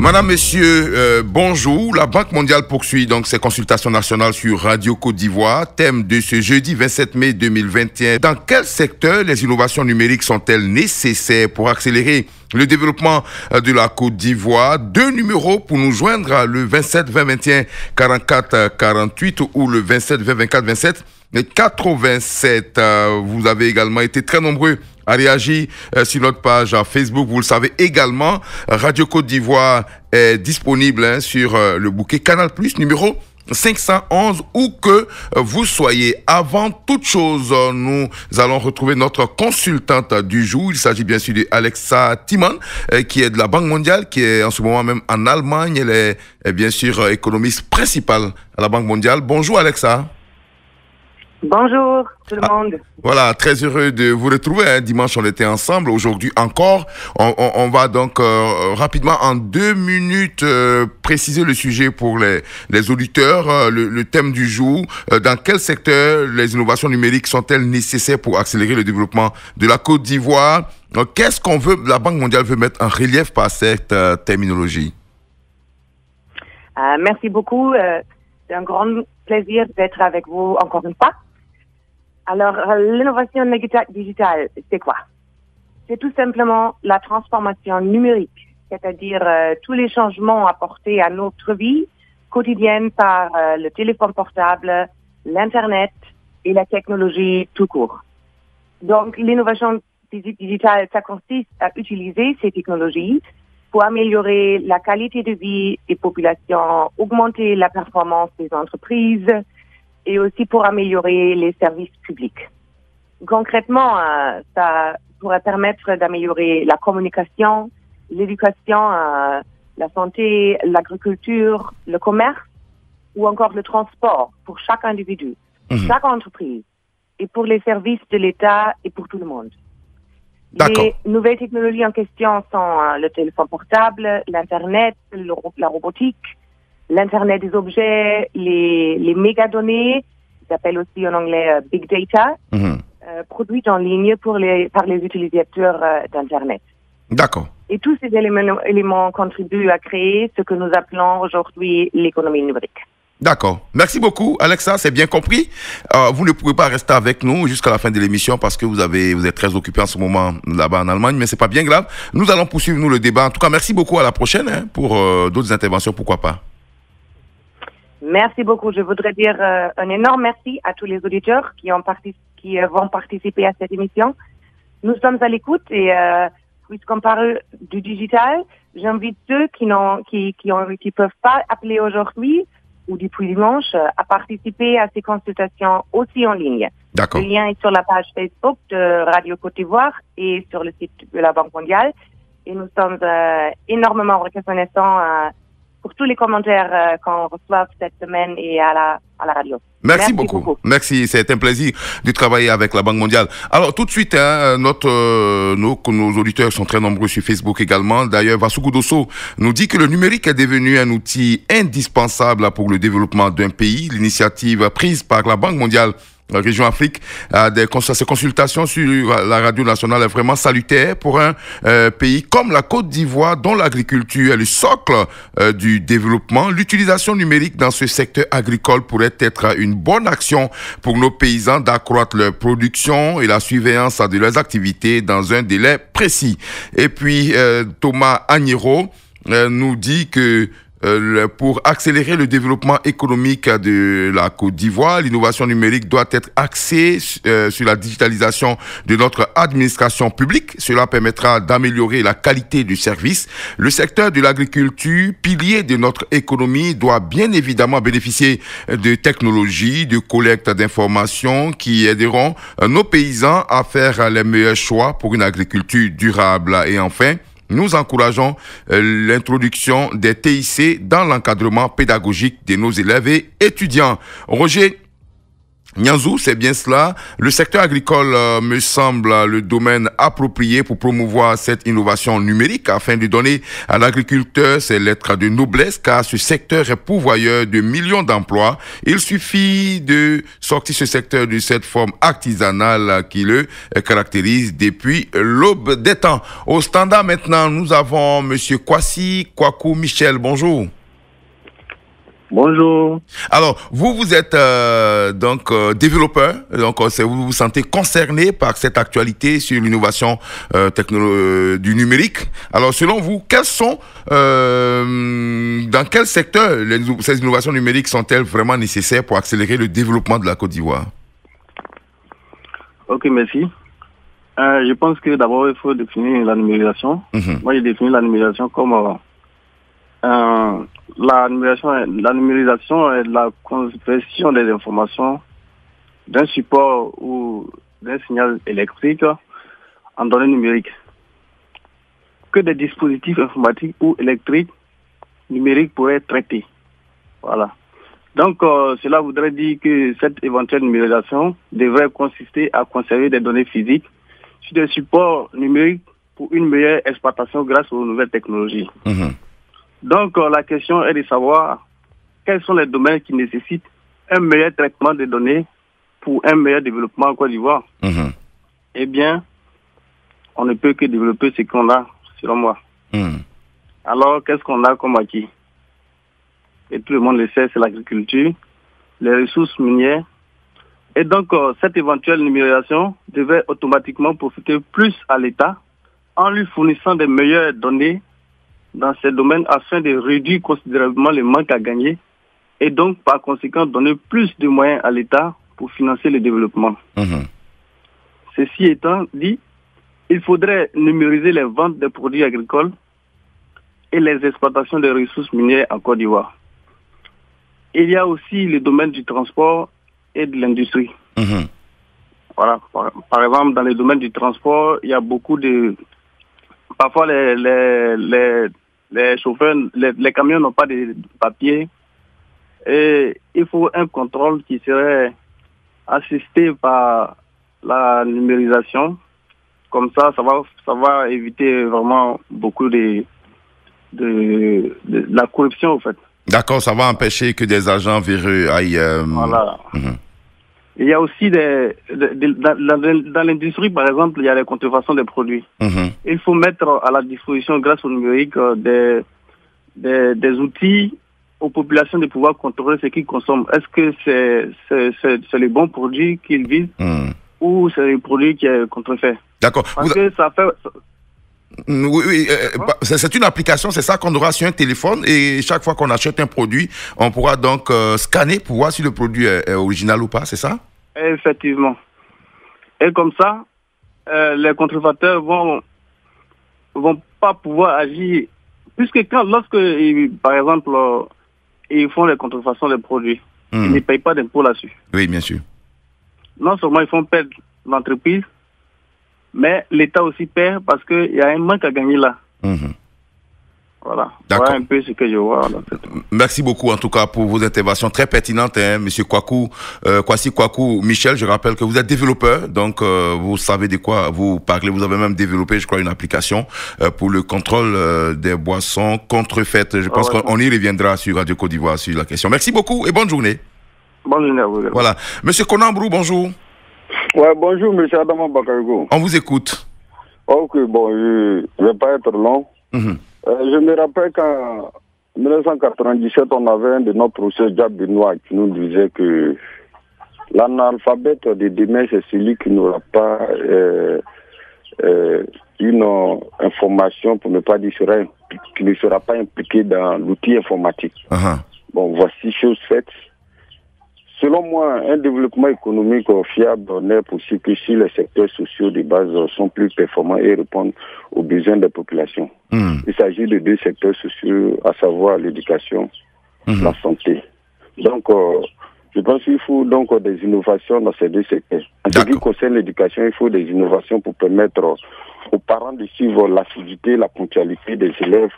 Madame, Messieurs, bonjour. La Banque mondiale poursuit donc ses consultations nationales sur Radio Côte d'Ivoire. Thème de ce jeudi 27 mai 2021. Dans quel secteur les innovations numériques sont-elles nécessaires pour accélérer le développement de la Côte d'Ivoire? Deux numéros pour nous joindre, le 27 20 21 44 48 ou le 27 20 24 27 87. Vous avez également été très nombreux à réagir sur notre page Facebook. Vous le savez également, Radio Côte d'Ivoire est disponible sur le bouquet Canal+, numéro 511, où que vous soyez. Avant toute chose, nous allons retrouver notre consultante du jour. Il s'agit bien sûr d'Alexa Timman, qui est de la Banque mondiale, qui est en ce moment même en Allemagne. Elle est bien sûr économiste principale à la Banque mondiale. Bonjour Alexa. Bonjour tout le monde. Voilà, très heureux de vous retrouver. Dimanche, on était ensemble. Aujourd'hui encore, on va donc rapidement, en 2 minutes, préciser le sujet pour les auditeurs. Le thème du jour, dans quel secteur les innovations numériques sont-elles nécessaires pour accélérer le développement de la Côte d'Ivoire? Qu'est-ce qu'on veut, la Banque mondiale veut mettre en relief par cette terminologie? Merci beaucoup. C'est un grand plaisir d'être avec vous encore une fois. Alors, l'innovation digitale, c'est quoi? C'est tout simplement la transformation numérique, c'est-à-dire tous les changements apportés à notre vie quotidienne par le téléphone portable, l'Internet et la technologie tout court. Donc, l'innovation digitale, ça consiste à utiliser ces technologies pour améliorer la qualité de vie des populations, augmenter la performance des entreprises, et aussi pour améliorer les services publics. Concrètement, ça pourrait permettre d'améliorer la communication, l'éducation, la santé, l'agriculture, le commerce ou encore le transport pour chaque individu, chaque entreprise et pour les services de l'État et pour tout le monde. Les nouvelles technologies en question sont le téléphone portable, l'Internet, la robotique, l'Internet des objets, les mégadonnées, qui s'appellent aussi en anglais Big Data, produites en ligne par les utilisateurs d'Internet. D'accord. Et tous ces éléments contribuent à créer ce que nous appelons aujourd'hui l'économie numérique. D'accord. Merci beaucoup, Alexa, c'est bien compris. Vous ne pouvez pas rester avec nous jusqu'à la fin de l'émission parce que vous êtes très occupé en ce moment là-bas en Allemagne, mais c'est pas bien grave. Nous allons poursuivre le débat. En tout cas, merci beaucoup, à la prochaine pour d'autres interventions, pourquoi pas. Merci beaucoup. Je voudrais dire un énorme merci à tous les auditeurs qui vont participer à cette émission. Nous sommes à l'écoute et puisqu'on parle du digital, j'invite ceux qui peuvent pas appeler aujourd'hui ou depuis dimanche à participer à ces consultations aussi en ligne. D'accord. Le lien est sur la page Facebook de Radio Côte d'Ivoire et sur le site de la Banque mondiale. Et nous sommes énormément reconnaissants pour tous les commentaires qu'on reçoit cette semaine et à la radio. Merci beaucoup. Merci, c'est un plaisir de travailler avec la Banque mondiale. Alors, tout de suite, nos auditeurs sont très nombreux sur Facebook également. D'ailleurs, Vassou Goudosso nous dit que le numérique est devenu un outil indispensable pour le développement d'un pays. L'initiative prise par la Banque mondiale Région Afrique, ces consultations sur la radio nationale est vraiment salutaire pour un pays comme la Côte d'Ivoire, dont l'agriculture est le socle du développement. L'utilisation numérique dans ce secteur agricole pourrait être une bonne action pour nos paysans d'accroître leur production et la surveillance de leurs activités dans un délai précis. Et puis, Thomas Agnero nous dit que pour accélérer le développement économique de la Côte d'Ivoire, l'innovation numérique doit être axée sur la digitalisation de notre administration publique. Cela permettra d'améliorer la qualité du service. Le secteur de l'agriculture, pilier de notre économie, doit bien évidemment bénéficier de technologies, de collecte d'informations qui aideront nos paysans à faire les meilleurs choix pour une agriculture durable. Et enfin, nous encourageons l'introduction des TIC dans l'encadrement pédagogique de nos élèves et étudiants. Roger, Nianzou, c'est bien cela. Le secteur agricole me semble le domaine approprié pour promouvoir cette innovation numérique afin de donner à l'agriculteur ses lettres de noblesse, car ce secteur est pourvoyeur de millions d'emplois. Il suffit de sortir ce secteur de cette forme artisanale qui le caractérise depuis l'aube des temps. Au standard maintenant, nous avons Monsieur Kwasi Kwaku Michel. Bonjour. Bonjour. Alors, vous êtes développeur, donc vous vous sentez concerné par cette actualité sur l'innovation du numérique. Alors, selon vous, quels sont, dans quel secteur ces innovations numériques sont-elles vraiment nécessaires pour accélérer le développement de la Côte d'Ivoire? Ok, merci. Je pense que d'abord, il faut définir la numérisation. Moi, j'ai défini la numérisation comme la numérisation est la conversion des informations d'un support ou d'un signal électrique en données numériques. Que des dispositifs informatiques ou électriques numériques pourraient être traités. Voilà. Donc, cela voudrait dire que cette éventuelle numérisation devrait consister à conserver des données physiques sur des supports numériques pour une meilleure exploitation grâce aux nouvelles technologies. Donc, la question est de savoir quels sont les domaines qui nécessitent un meilleur traitement des données pour un meilleur développement en Côte d'Ivoire. Eh bien, on ne peut que développer ce qu'on a, selon moi. Alors, qu'est-ce qu'on a comme acquis? Et tout le monde le sait, c'est l'agriculture, les ressources minières. Et donc, cette éventuelle numérisation devait automatiquement profiter plus à l'État en lui fournissant des meilleures données dans ces domaines afin de réduire considérablement le manque à gagner et donc par conséquent donner plus de moyens à l'État pour financer le développement. Ceci étant dit, il faudrait numériser les ventes des produits agricoles et les exploitations des ressources minières en Côte d'Ivoire. Il y a aussi le domaine du transport et de l'industrie. Voilà. Par exemple, dans le domaine du transport, il y a beaucoup de... Parfois, les chauffeurs, les camions n'ont pas de papier. Et il faut un contrôle qui serait assisté par la numérisation. Comme ça, ça va éviter vraiment beaucoup de la corruption, en fait. D'accord, ça va empêcher que des agents véreux aillent... Voilà. Il y a aussi dans l'industrie, par exemple, il y a les contrefaçons des produits. Il faut mettre à la disposition, grâce au numérique, des outils aux populations de pouvoir contrôler ce qu'ils consomment. Est-ce que c'est les bons produits qu'ils visent ou c'est les produits qui sont contrefaits? D'accord. Parce que ça fait... Oui, c'est une application, c'est ça qu'on aura sur un téléphone et chaque fois qu'on achète un produit, on pourra donc scanner pour voir si le produit est original ou pas, c'est ça? Effectivement. Et comme ça, les contrefaiteurs vont pas pouvoir agir, puisque lorsque, par exemple, ils font les contrefaçons des produits, ils ne payent pas d'impôt là-dessus. Oui, bien sûr. Non seulement ils font perdre l'entreprise, mais l'État aussi perd parce qu'il y a un manque à gagner là. Voilà. Voilà un peu ce que je vois. Merci beaucoup en tout cas pour vos interventions très pertinentes, Monsieur Kwasi Kwaku Michel. Je rappelle que vous êtes développeur, donc vous savez de quoi vous parlez. Vous avez même développé, je crois, une application pour le contrôle des boissons contrefaites. Je pense qu'on y reviendra sur Radio Côte d'Ivoire sur la question. Merci beaucoup et bonne journée. Bonne journée à vous. Voilà. Monsieur Konambrou, bonjour. Ouais, bonjour, monsieur Adama Bakayoko. On vous écoute. Ok, bon, je ne vais pas être long. Je me rappelle qu'en 1997, on avait un de nos professeurs, Diab Benoît, qui nous disait que l'analphabète de demain, c'est celui qui n'aura pas une information, pour ne pas dire qui ne sera pas impliqué dans l'outil informatique. Bon, voici chose faite. Selon moi, un développement économique fiable n'est possible que si les secteurs sociaux de base sont plus performants et répondent aux besoins des populations. Il s'agit de deux secteurs sociaux, à savoir l'éducation, la santé. Donc, je pense qu'il faut donc des innovations dans ces deux secteurs. En ce qui concerne l'éducation, il faut des innovations pour permettre aux parents de suivre l'assiduité, la ponctualité des élèves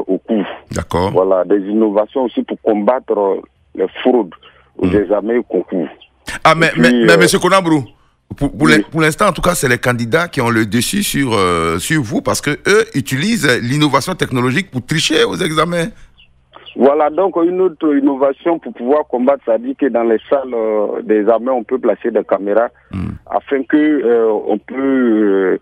au cours. D'accord. Voilà, des innovations aussi pour combattre les fraudes aux examens et aux concours. Ah, mais monsieur Konambrou, pour l'instant, en tout cas, c'est les candidats qui ont le dessus sur vous parce que eux utilisent l'innovation technologique pour tricher aux examens. Voilà, donc une autre innovation pour pouvoir combattre, ça dit que dans les salles d'examen, on peut placer des caméras afin que on peut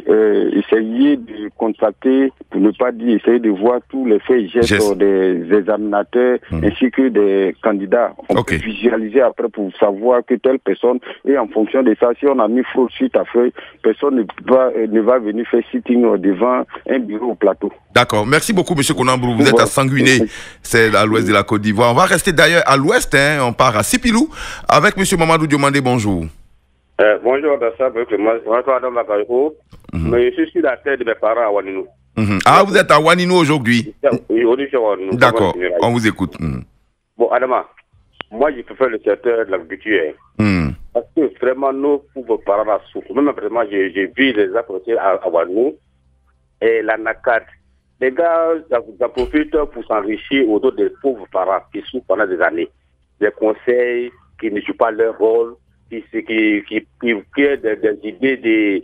essayer de constater, pour ne pas dire essayer de voir tous les faits et gestes des examinateurs ainsi que des candidats. On peut visualiser après pour savoir que telle personne, et en fonction de ça, si on a mis fraude suite à feuille, personne ne va venir faire sitting devant un bureau au plateau. D'accord. Merci beaucoup, M. Konambrou. Vous êtes à Sanguiné, c'est à l'ouest de la Côte d'Ivoire. On va rester d'ailleurs à l'ouest, hein. On part à Sipilou avec M. Mamadou Diomandé. Bonjour. Bonjour, bonjour, Adam Bakayoko. Mais je suis sur la terre de mes parents à Waninou. Ah, vous êtes à Waninou aujourd'hui? Oui, aujourd'hui, je suis à Waninou. D'accord, on vous écoute. Bon, Adama, moi, je préfère le secteur de l'agriculture. Parce que vraiment, nos pauvres parents là souffrent. Même vraiment, j'ai vu les approcher à Waninou et la NACAD. Les gars, ça profite pour s'enrichir autour des pauvres parents qui souffrent pendant des années. Des conseils qui ne jouent pas leur rôle. Qui créent des idées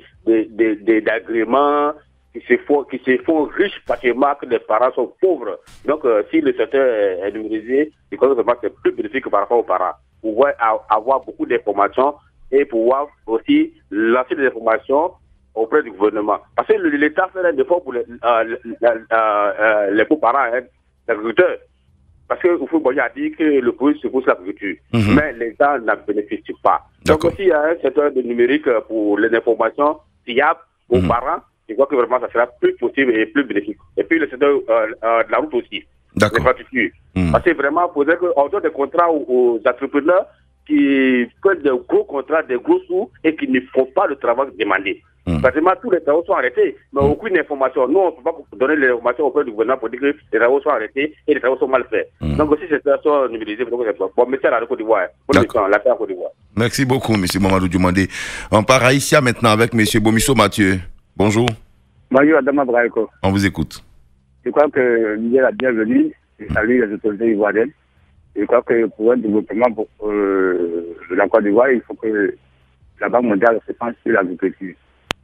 d'agréments, qui se font riches parce que les parents sont pauvres. Donc, si le secteur est numérisé, je pense que c'est plus bénéfique par rapport aux parents. Pouvoir avoir beaucoup d'informations et pouvoir aussi lancer des informations auprès du gouvernement. Parce que l'État fait un effort pour les pauvres parents, hein, les agriculteurs. Parce que Oufou a dit que le produit se pose l'agriculture, mais les gens n'en bénéficient pas. Donc aussi, il y a un secteur de numérique pour les informations fiables aux parents. Je crois que vraiment ça sera plus possible et plus bénéfique. Et puis le secteur de la route aussi, l'infrastructure. Parce que vraiment, il faudrait qu'on donne des contrats aux entrepreneurs qui prennent des gros contrats, des gros sous et qui ne font pas le travail demandé. Pratiquement tous les travaux sont arrêtés, mais aucune information. Nous, on ne peut pas donner les informations auprès du gouvernement pour dire que les travaux sont arrêtés et les travaux sont mal faits. Donc aussi, c'est ça numérisé. Bon, merci à la Côte d'Ivoire. Merci beaucoup, M. Mamadou Diomandé. On part à Isia maintenant avec M. Bomisso Mathieu. Bonjour. Bonjour, Adama Braïko. On vous écoute. Je crois que l'idée est la bienvenue. Je salue les autorités ivoiriennes. Je crois que pour un développement de la Côte d'Ivoire, il faut que la Banque mondiale se penche sur l'agriculture.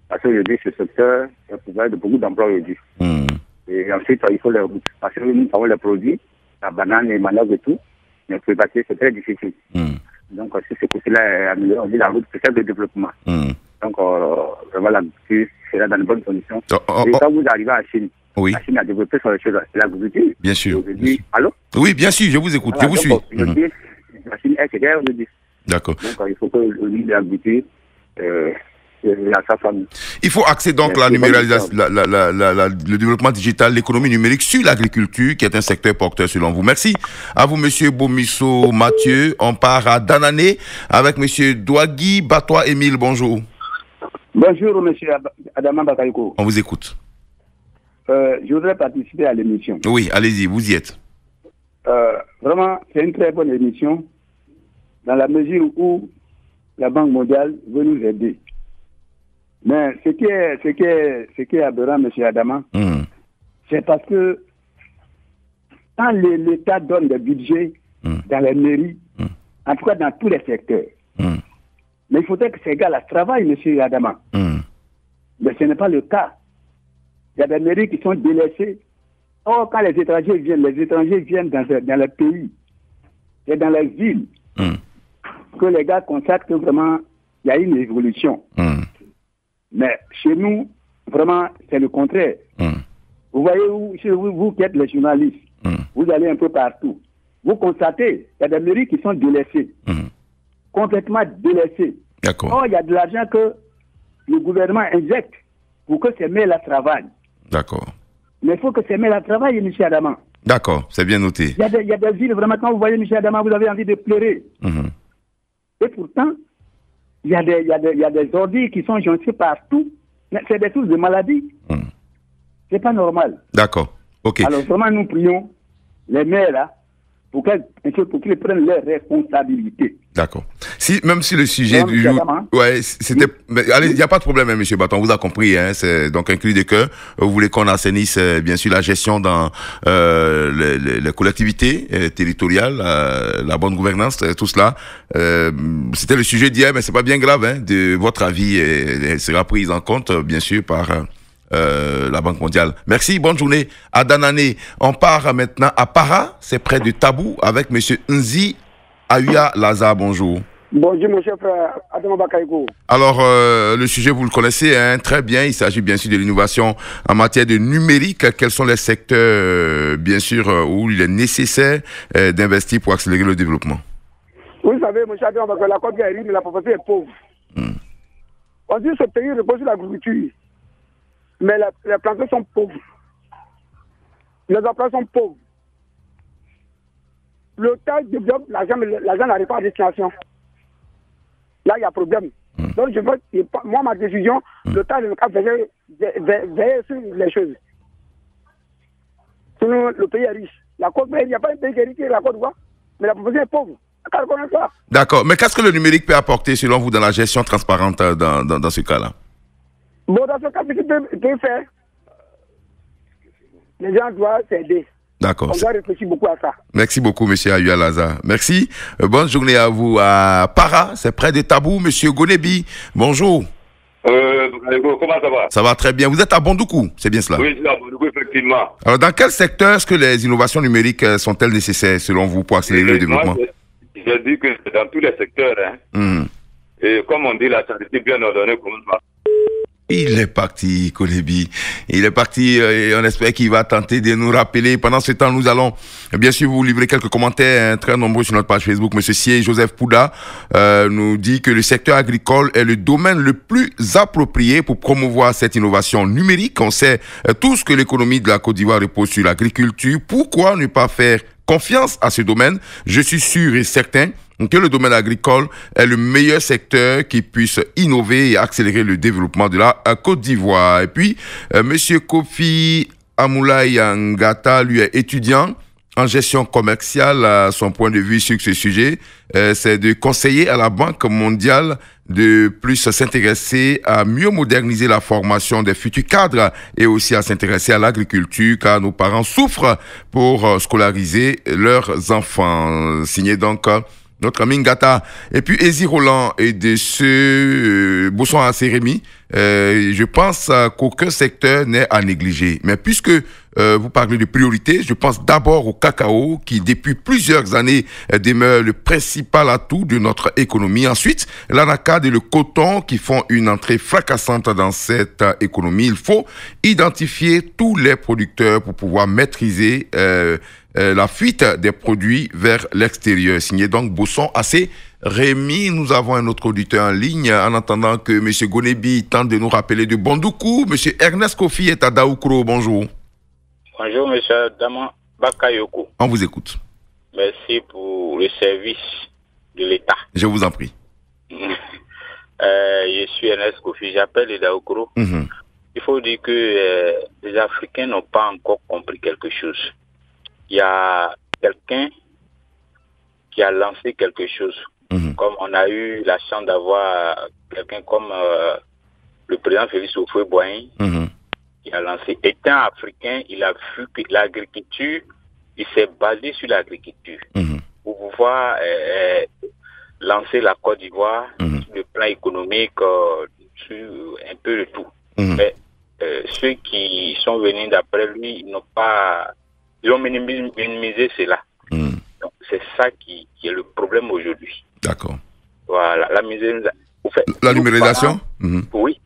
Parce que aujourd'hui, ce secteur, ça provide beaucoup d'emplois aujourd'hui. Et ensuite, il faut parce que nous avons les produits, la banane, les maniocs et tout, mais pour passer, c'est très difficile. Donc, si ce côté-là est amélioré, on dit la route, c'est celle de développement. Donc, vraiment, l'agriculture sera dans de bonnes conditions. Et quand vous arrivez à Chine, la Chine a développé sur l'agriculture. Bien sûr. Allô? Oui, bien sûr, je vous écoute, je vous suis. La Chine est derrière aujourd'hui. D'accord. Donc, il faut que le livre de l'agriculture, il faut axer donc la numérisation, le développement digital, l'économie numérique sur l'agriculture, qui est un secteur porteur selon vous. Merci à vous, Monsieur Bomisso Mathieu. On part à Danané avec Monsieur Douagui Batois Émile. Bonjour. Bonjour, Monsieur Adama Bakayoko. On vous écoute. Je voudrais participer à l'émission. Oui, allez-y, vous y êtes. Vraiment, c'est une très bonne émission dans la mesure où la Banque mondiale veut nous aider. Mais ce qui est aberrant, M. Adama, c'est parce que quand l'État donne des budgets dans les mairies, en tout cas dans tous les secteurs, mais il faudrait que ces gars-là travaillent, M. Adama. Mais ce n'est pas le cas. Il y a des mairies qui sont délaissées. Or, quand les étrangers viennent dans les pays, et dans les villes, que les gars constatent que vraiment, il y a une évolution. Mais chez nous, vraiment, c'est le contraire. Vous voyez, chez vous qui êtes les journalistes, vous allez un peu partout. Vous constatez, il y a des mairies qui sont délaissées, complètement délaissées. Or, il y a de l'argent que le gouvernement injecte pour que ces maires-là travaillent. D'accord. Mais il faut que ces maires-là travaillent, M. Adama. D'accord, c'est bien noté. Il y a des villes, vraiment, quand vous voyez M. Adama, vous avez envie de pleurer. Et pourtant, il y a des ordures qui sont jonchées partout. C'est des sources de maladies. C'est pas normal. D'accord. Ok. Alors vraiment, nous prions les maires là pour qu'ils prennent leurs responsabilités. D'accord. Même si le sujet du jour... Ouais, c'était... Allez, il n'y a pas de problème, hein, monsieur Baton, on vous a compris, hein, c'est donc un cri de cœur. Vous voulez qu'on assainisse, bien sûr, la gestion dans les collectivités territoriales, la bonne gouvernance, tout cela. C'était le sujet d'hier, mais c'est pas bien grave, hein, de votre avis sera prise en compte, bien sûr, par... la Banque mondiale. merci, bonne journée à Danané. On part maintenant à Para, c'est près de Tabou, avec monsieur Nzi Ayua Laza. Bonjour. Bonjour mon cher frère Adama Bakaïko. Alors le sujet vous le connaissez, hein, très bien, il s'agit bien sûr de l'innovation en matière de numérique. Quels sont les secteurs bien sûr où il est nécessaire d'investir pour accélérer le développement? Vous savez mon cher Adama Bakaïko, la Côte d'Ivoire, mais la pauvreté est pauvre. On dit que ce pays repose sur l'agriculture. Mais les plantations sont pauvres. Les emplois sont pauvres. L'État développe l'argent n'arrive pas à destination. Là, il y a problème. Donc, moi, ma décision, l'État doit veiller sur les choses. Sinon, le pays est riche. Il n'y a pas un pays qui est riche, la Côte d'Ivoire, mais la population est pauvre. D'accord. Mais qu'est-ce que le numérique peut apporter, selon vous, dans la gestion transparente dans ce cas-là? Bon, dans ce cas, ce qu'il peut faire, les gens doivent s'aider. D'accord. On doit réfléchir beaucoup à ça. Merci beaucoup, monsieur Ayua Laza. Merci. Bonne journée à vous. À Para, c'est près de Tabou, monsieur Gonebi. Bonjour. Comment ça va? Ça va très bien. Vous êtes à Bondoukou, c'est bien cela? Oui, je suis à Bondoukou, effectivement. Alors, dans quel secteur est-ce que les innovations numériques sont-elles nécessaires, selon vous, pour accélérer le développement? Je dis que c'est dans tous les secteurs. Hein. Et comme on dit, la charité bien ordonnée commence par... Il est parti, Kolebi. Il est parti et on espère qu'il va tenter de nous rappeler. Pendant ce temps, nous allons bien sûr vous livrer quelques commentaires très nombreux sur notre page Facebook. Monsieur Sier Joseph Pouda nous dit que le secteur agricole est le domaine le plus approprié pour promouvoir cette innovation numérique. On sait tous que l'économie de la Côte d'Ivoire repose sur l'agriculture. Pourquoi ne pas faire confiance à ce domaine? Je suis sûr et certain que le domaine agricole est le meilleur secteur qui puisse innover et accélérer le développement de la Côte d'Ivoire. Et puis, monsieur Kofi Amoulaye Ngata, lui, est étudiant en gestion commerciale. Son point de vue sur ce sujet, c'est de conseiller à la Banque mondiale de plus s'intéresser à mieux moderniser la formation des futurs cadres et aussi à s'intéresser à l'agriculture, car nos parents souffrent pour scolariser leurs enfants. Signé donc notre ami Ngata. Et puis Ezi Roland et de ce Bosson à Sérémy, je pense qu'aucun secteur n'est à négliger. Mais puisque vous parlez de priorité, je pense d'abord au cacao qui depuis plusieurs années demeure le principal atout de notre économie. Ensuite, l'anacade et le coton qui font une entrée fracassante dans cette économie. Il faut identifier tous les producteurs pour pouvoir maîtriser la fuite des produits vers l'extérieur. Signé donc Bosson AC Rémi. Nous avons un autre auditeur en ligne en attendant que M. Gonebi tente de nous rappeler de Bondoukou. M. Ernest Kofi est à Daoukro. Bonjour. Bonjour, M. Adama Bakayoko. On vous écoute. Merci pour le service de l'État. Je vous en prie. Je suis Ernest Kofi, j'appelle de Daoukro. Il faut dire que les Africains n'ont pas encore compris quelque chose. Il y a quelqu'un qui a lancé quelque chose. Comme on a eu la chance d'avoir quelqu'un comme le président Félix Houphouët-Boigny, qui a lancé. Étant africain, il a vu que l'agriculture, il s'est basé sur l'agriculture pour pouvoir lancer la Côte d'Ivoire sur le plan économique, sur un peu de tout. Mais ceux qui sont venus d'après lui, ils ont minimisé cela. Donc c'est ça qui est le problème aujourd'hui. D'accord. Voilà, la numérisation. Oui.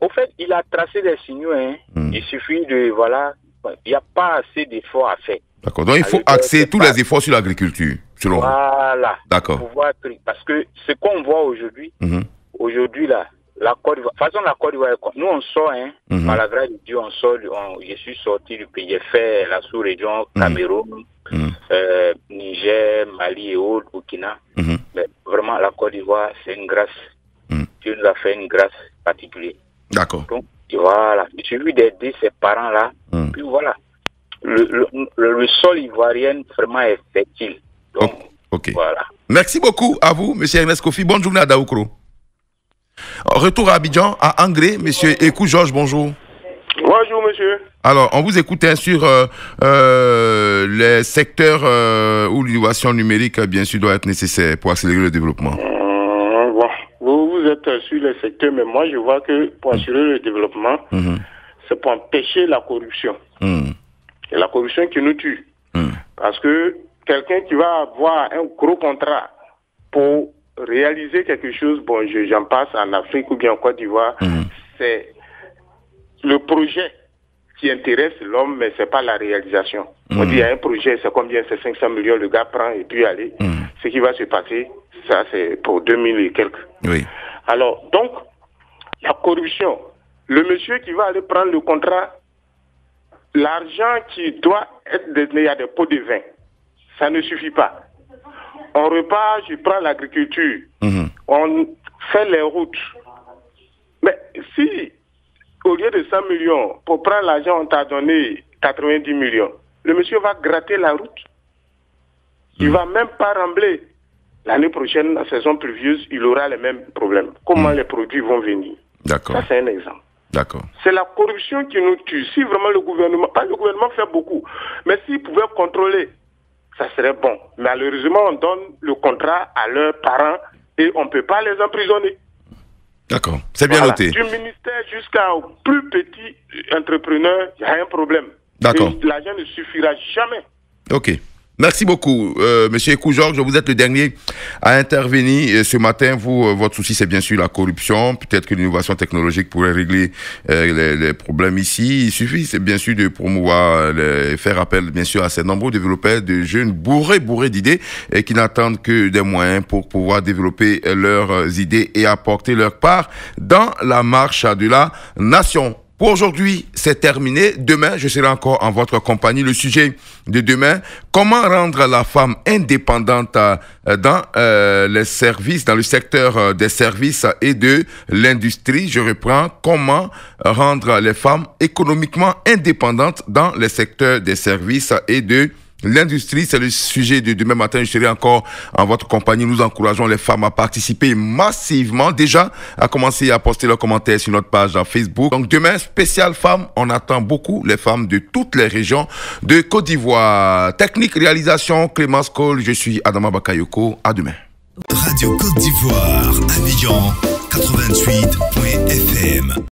Au fait, il a tracé des signaux. Il suffit de, il n'y a pas assez d'efforts à faire. D'accord. Donc il faut axer tous les efforts sur l'agriculture, selon vous. Voilà. D'accord. Parce que ce qu'on voit aujourd'hui, là, la Côte d'Ivoire, de toute façon, la Côte d'Ivoire, nous on sort, par la grâce de Dieu, je suis sorti du pays, j'ai fait la sous-région Cameroun, Niger, Mali et autres, Burkina. Mais vraiment, la Côte d'Ivoire, c'est une grâce. Dieu nous a fait une grâce particulière. D'accord. Donc, voilà, il suffit d'aider ces parents-là, puis voilà. le sol ivoirien vraiment est fertile. Donc, ok. Voilà. Merci beaucoup à vous, M. Ernest Kofi. Bonne journée à Daoukro. Retour à Abidjan, à Angré. M. Ekou Georges, bonjour. Bonjour, monsieur. Alors, on vous écoute sur les secteurs où l'innovation numérique, bien sûr, doit être nécessaire pour accélérer le développement. Vous êtes sur les secteurs, mais moi, je vois que pour assurer le développement, c'est pour empêcher la corruption. C'est la corruption qui nous tue. Parce que quelqu'un qui va avoir un gros contrat pour réaliser quelque chose, bon, j'en passe en Afrique ou bien en Côte d'Ivoire, c'est le projet qui intéresse l'homme, mais c'est pas la réalisation. On dit, il y a un projet, c'est combien? C'est 500 millions, le gars prend et puis allez. Ce qui va se passer, ça c'est pour 2000 et quelques. Oui. Alors, donc, la corruption, le monsieur qui va aller prendre le contrat, l'argent qui doit être donné à des pots de vin, ça ne suffit pas. On repart, je prends l'agriculture, on fait les routes. Mais si, au lieu de 100 millions, pour prendre l'argent, on t'a donné 90 millions, le monsieur va gratter la route. Il ne va même pas rembler. L'année prochaine, la saison pluvieuse, il aura les mêmes problèmes. Comment les produits vont venir? D'accord. Ça, c'est un exemple. D'accord. C'est la corruption qui nous tue. Si vraiment le gouvernement, pas le gouvernement fait beaucoup, mais s'il pouvait contrôler, ça serait bon. Malheureusement, on donne le contrat à leurs parents et on ne peut pas les emprisonner. D'accord, c'est bien noté. Du ministère jusqu'au plus petit entrepreneur, il y a un problème. D'accord. Et l'argent ne suffira jamais. Ok. Merci beaucoup, Monsieur Ekou Georges. Vous êtes le dernier à intervenir ce matin. Vous, votre souci, c'est bien sûr la corruption. Peut-être que l'innovation technologique pourrait régler les problèmes ici. Il suffit, c'est bien sûr de promouvoir, faire appel, bien sûr, à ces nombreux développeurs de jeunes bourrés d'idées et qui n'attendent que des moyens pour pouvoir développer leurs idées et apporter leur part dans la marche de la nation. Pour aujourd'hui, c'est terminé. Demain, je serai encore en votre compagnie. Le sujet de demain, comment rendre la femme indépendante dans les services, dans le secteur des services et de l'industrie. Je reprends, comment rendre les femmes économiquement indépendantes dans les secteurs des services et de l'industrie. C'est le sujet de demain matin. Je serai encore en votre compagnie. Nous encourageons les femmes à participer massivement. Déjà, à commencer à poster leurs commentaires sur notre page Facebook. Donc demain, spécial femmes. On attend beaucoup les femmes de toutes les régions de Côte d'Ivoire. Technique, réalisation, Clémence Cole. Je suis Adama Bakayoko. À demain. Radio Côte d'Ivoire, Abidjan, 88.fm.